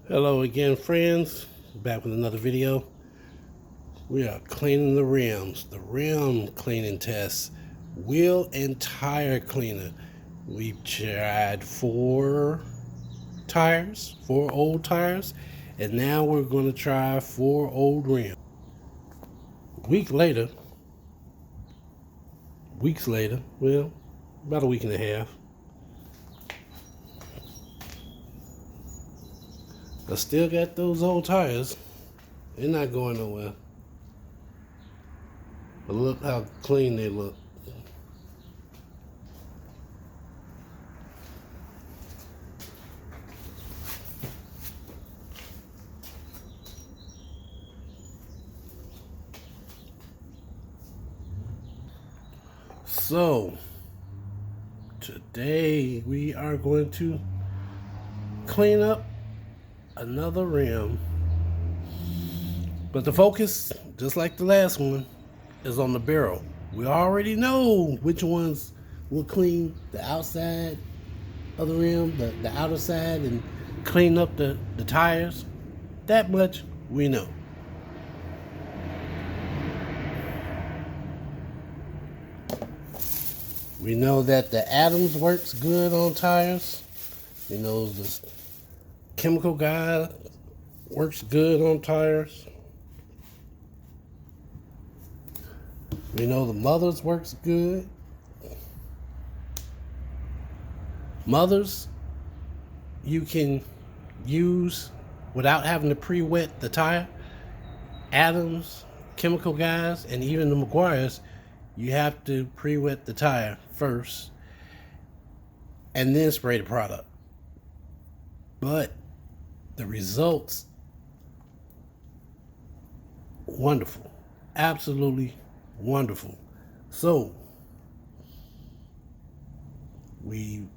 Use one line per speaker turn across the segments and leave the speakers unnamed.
Hello again, friends. Back with another video. We are cleaning the rims, the rim cleaning test, wheel and tire cleaner. We've tried four old tires, and now we're going to try 4 old rims. Weeks later, well, about a week and a half, I still got those old tires. They're not going nowhere. But look how clean they look. So, today we are going to clean up another rim. But the focus, just like the last one, is on the barrel. We already know which ones will clean the outside of the rim, the outer side, and clean up the tires. That much we know. We know that the Adams works good on tires. We know the chemical guy works good on tires. We know the Mothers works good. Mothers you can use without having to pre-wet the tire. Adams, chemical guys, and even the Meguiars, you have to pre-wet the tire first and then spray the product. But the results, wonderful. Absolutely wonderful. So, we've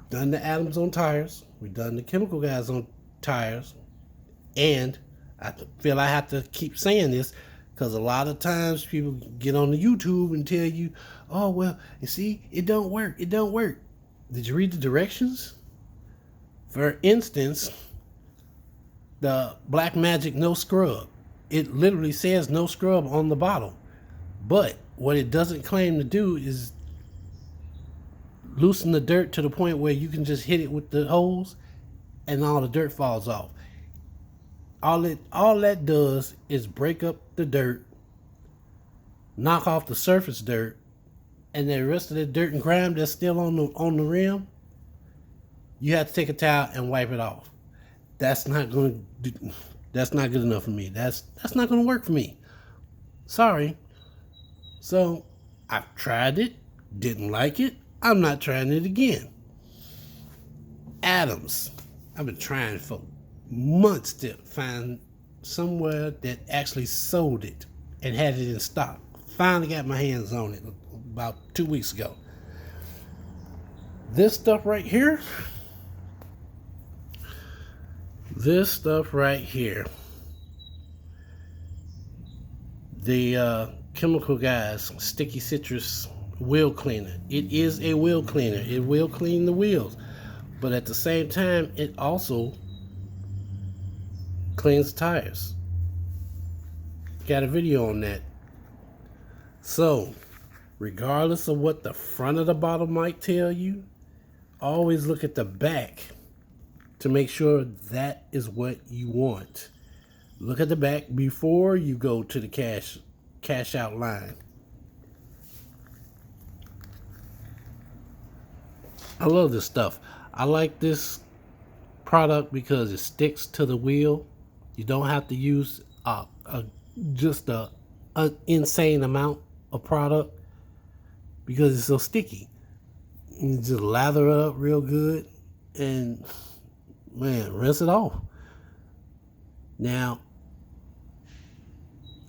done the Adams on tires. We've done the chemical guys on tires. And I feel I have to keep saying this because a lot of times people get on the YouTube and tell you, oh, well, you see, it don't work. It don't work. Did you read the directions? For instance, the Black Magic No Scrub. It literally says no scrub on the bottle. But what it doesn't claim to do is loosen the dirt to the point where you can just hit it with the hose and all the dirt falls off. All that does is break up the dirt, knock off the surface dirt, and the rest of the dirt and grime that's still on the rim, you have to take a towel and wipe it off. That's not good enough for me. That's not going to work for me. Sorry. So I've tried it, didn't like it. I'm not trying it again. Adams. I've been trying for months to find somewhere that actually sold it and had it in stock. Finally got my hands on it about 2 weeks ago. This stuff right here, the chemical guys sticky citrus wheel cleaner. It is a wheel cleaner. It will clean the wheels, but at the same time it also cleans tires. Got a video on that. So regardless of what the front of the bottle might tell you, always look at the back to make sure that is what you want. Look at the back before you go to the cash out line. I love this stuff. I like this product because it sticks to the wheel. You don't have to use just an insane amount of product because it's so sticky. You just lather it up real good and, man, rinse it off. Now,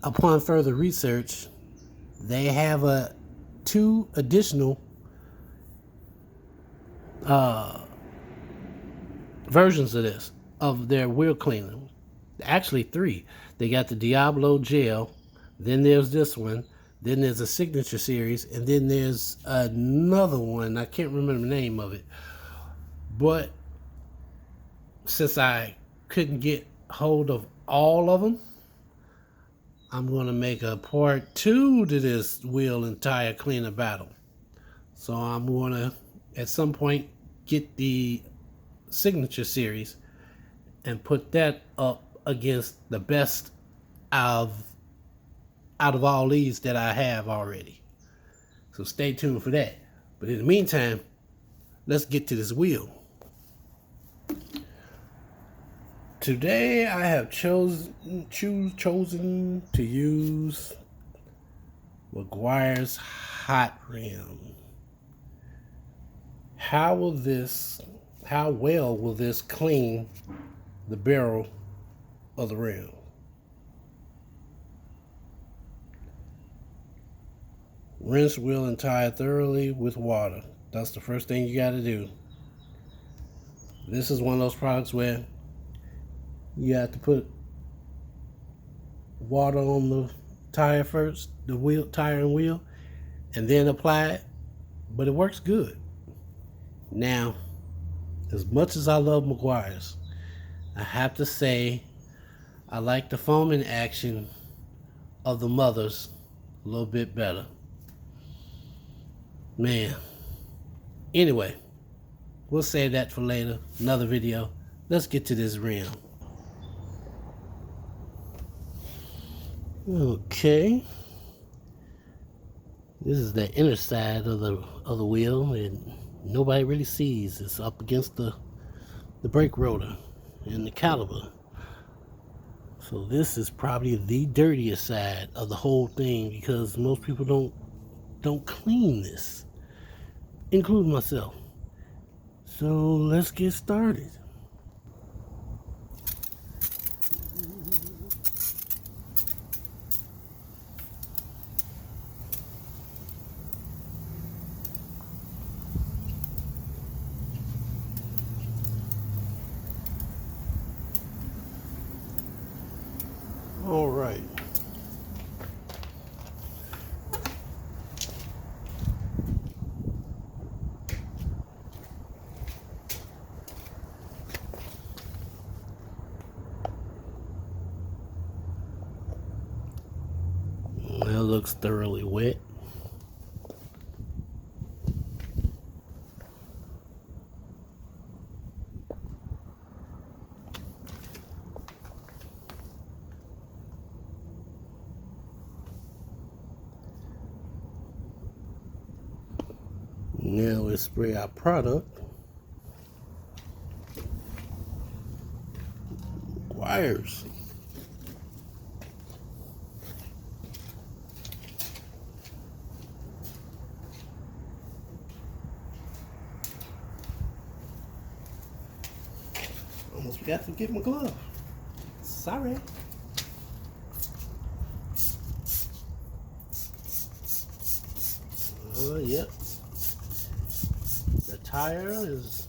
upon further research, they have 2 additional versions of this, of their wheel cleaner. Actually 3. They got the Diablo gel, then there's this one, then there's a signature series, and then there's another one. I can't remember the name of it. But since I couldn't get hold of all of them, I'm going to make a part 2 to this wheel and tire cleaner battle. So I'm going to, at some point, get the signature series and put that up against the best out of all these that I have already. So stay tuned for that. But in the meantime, let's get to this wheel. Today I have chosen to use Meguiars Hot Rim. How well will this clean the barrel of the rim? Rinse wheel and tire thoroughly with water. That's the first thing you got to do. This is one of those products where you have to put water on the tire first, the wheel, tire and wheel, and then apply it. But it works good. Now, as much as I love Meguiars, I have to say I like the foaming action of the Mothers a little bit better. Man. Anyway, we'll save that for later, another video. Let's get to this rim. Okay. This is the inner side of the wheel, and nobody really sees. It's up against the brake rotor and the caliper. So this is probably the dirtiest side of the whole thing because most people don't clean this, including myself. So let's get started. All right. That looks thoroughly wet. Now we spray our product. Wires. Almost forgot to get my glove. Sorry. Yep. The tire is,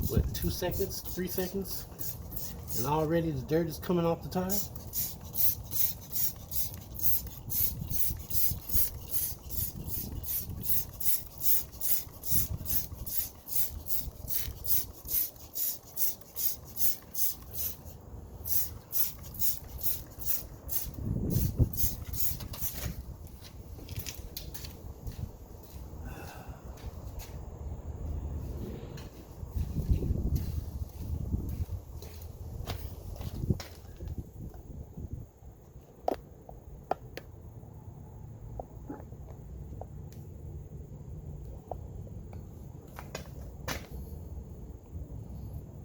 what, 2 seconds, 3 seconds? And already the dirt is coming off the tire?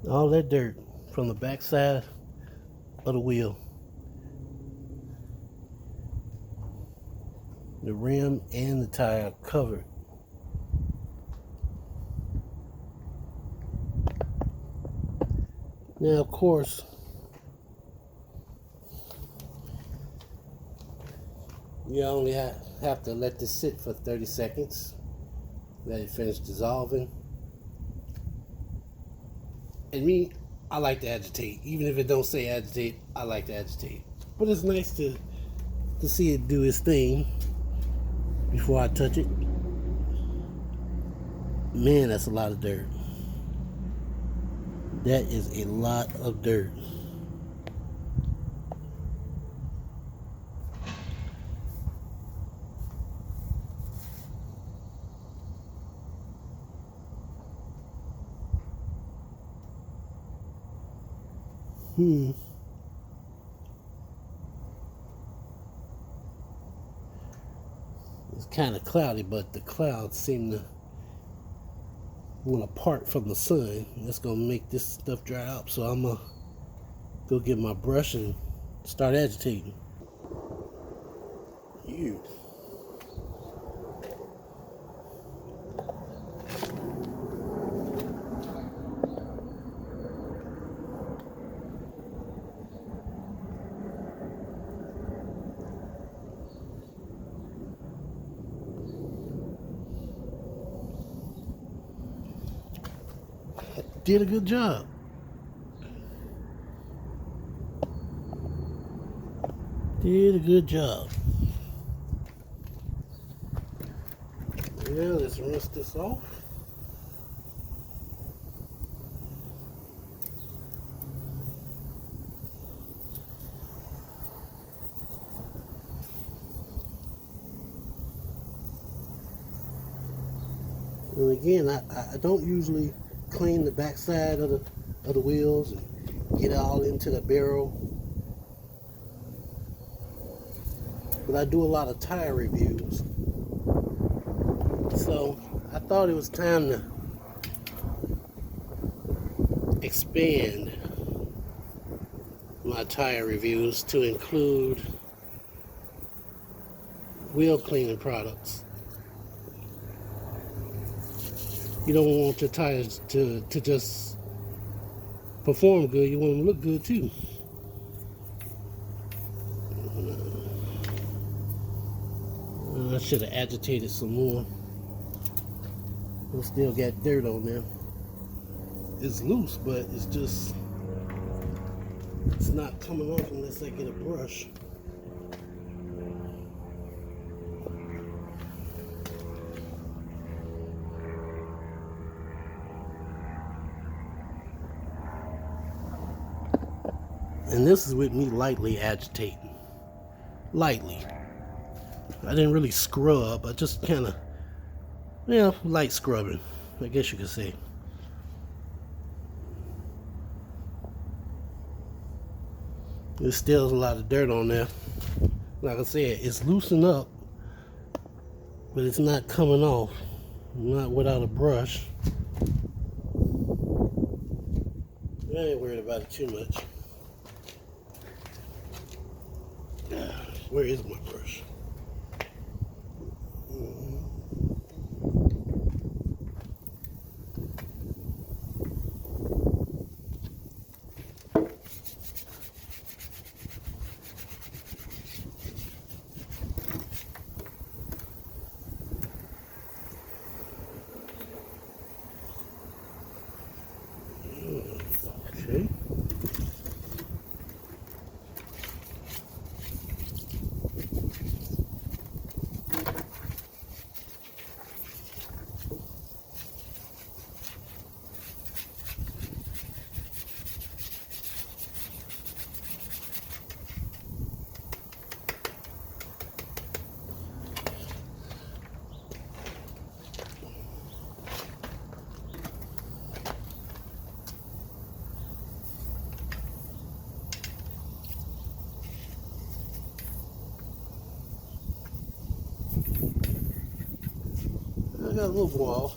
All that dirt from the back side of the wheel, the rim and the tire covered. Now, of course, you only have to let this sit for 30 seconds, let it finish dissolving. And me, I like to agitate. Even if it don't say agitate, I like to agitate. But it's nice to see it do its thing before I touch it. Man, that's a lot of dirt. That is a lot of dirt. It's kind of cloudy, but the clouds seem to want to part from the sun. That's gonna make this stuff dry up. So I'm gonna go get my brush and start agitating. You. Did a good job. Did a good job. Yeah, let's rinse this off. And again, I don't usually clean the backside of the wheels and get all into the barrel, but I do a lot of tire reviews, so I thought it was time to expand my tire reviews to include wheel cleaning products. You don't want your tires to just perform good, you want them to look good too. I should have agitated some more. I still got dirt on there. It's loose, but it's not coming off unless I get a brush. And this is with me lightly agitating. Lightly. I didn't really scrub. I just kind of, light scrubbing, I guess you could say. There's still a lot of dirt on there. Like I said, it's loosened up, but it's not coming off. Not without a brush. I ain't worried about it too much. Where is my brush? Okay. I got a little more.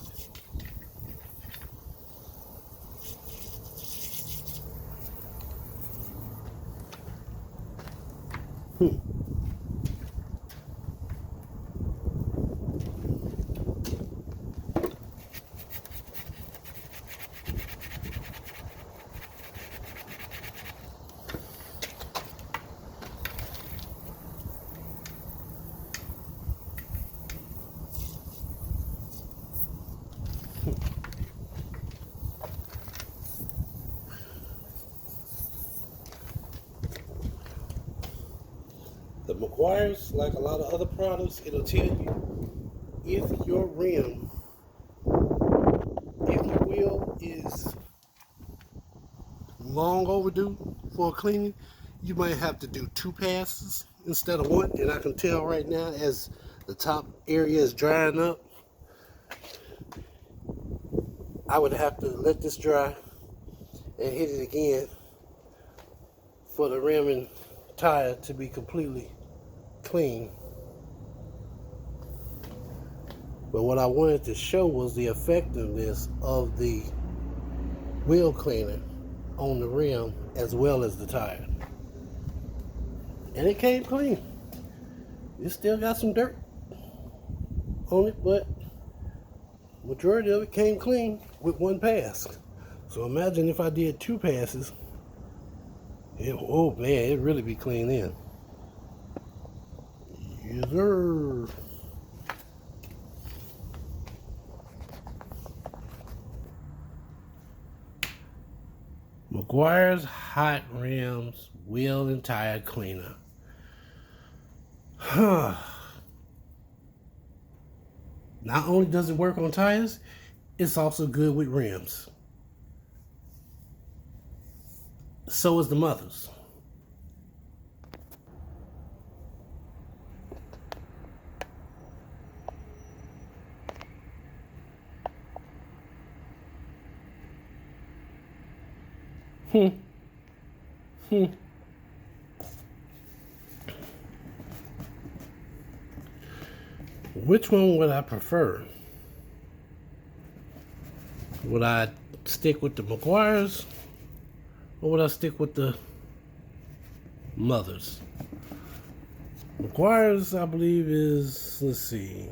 The Meguiars, like a lot of other products, it'll tell you if your rim, if your wheel is long overdue for a cleaning, you might have to do 2 passes instead of 1. And I can tell right now as the top area is drying up, I would have to let this dry and hit it again for the rim and tire to be completely clean. But what I wanted to show was the effectiveness of the wheel cleaner on the rim as well as the tire. And it came clean. It still got some dirt on it, but majority of it came clean with 1 pass. So imagine if I did 2 passes. Oh man, it'd really be clean then. Yes, sir. Meguiars Hot Rims Wheel and Tire Cleaner. Not only does it work on tires, it's also good with rims. So is the mothers. Which one would I prefer? Would I stick with the Meguiars or would I stick with the mothers? Meguiars, I believe, is, let's see,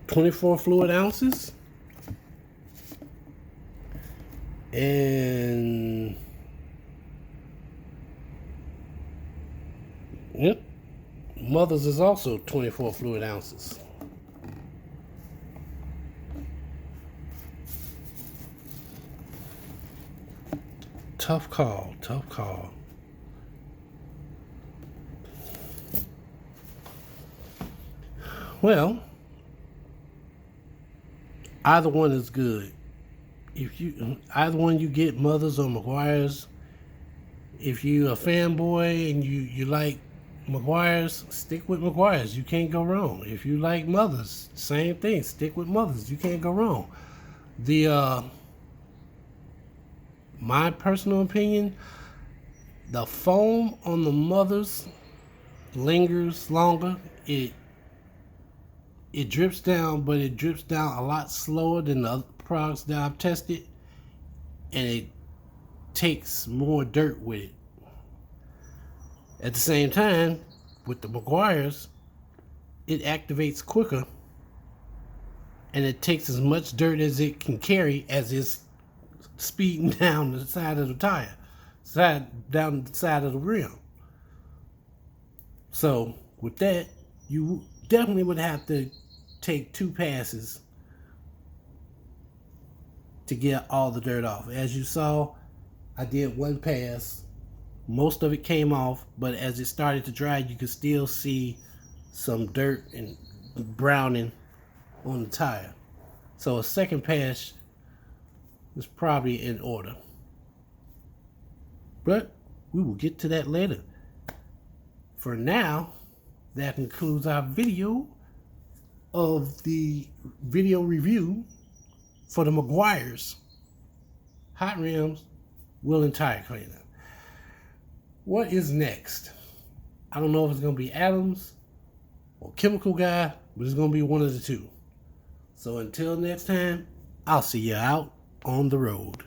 24 fluid ounces. And yep, mothers is also 24 fluid ounces. Tough call, tough call. Well, either one is good. If you either one you get, mothers or Meguiars. If you a fanboy and you like Meguiars, stick with Meguiars. You can't go wrong. If you like mothers, same thing. Stick with mothers. You can't go wrong. The my personal opinion, the foam on the mothers lingers longer. It drips down, but it drips down a lot slower than the other products that I've tested, and it takes more dirt with it. At the same time, with the Meguiars, it activates quicker, and it takes as much dirt as it can carry as it's speeding down the side of the tire, down the side of the rim. So with that, you definitely would have to take 2 passes to get all the dirt off. As you saw, I did 1 pass. Most of it came off, but as it started to dry, you could still see some dirt and browning on the tire. So a second pass is probably in order. But we will get to that later. For now, that concludes our video of the video review for the Meguiars Hot Rims Wheel and Tire Cleaner. What is next? I don't know if it's going to be Adams or Chemical Guy, but it's going to be one of the two. So until next time, I'll see you out on the road.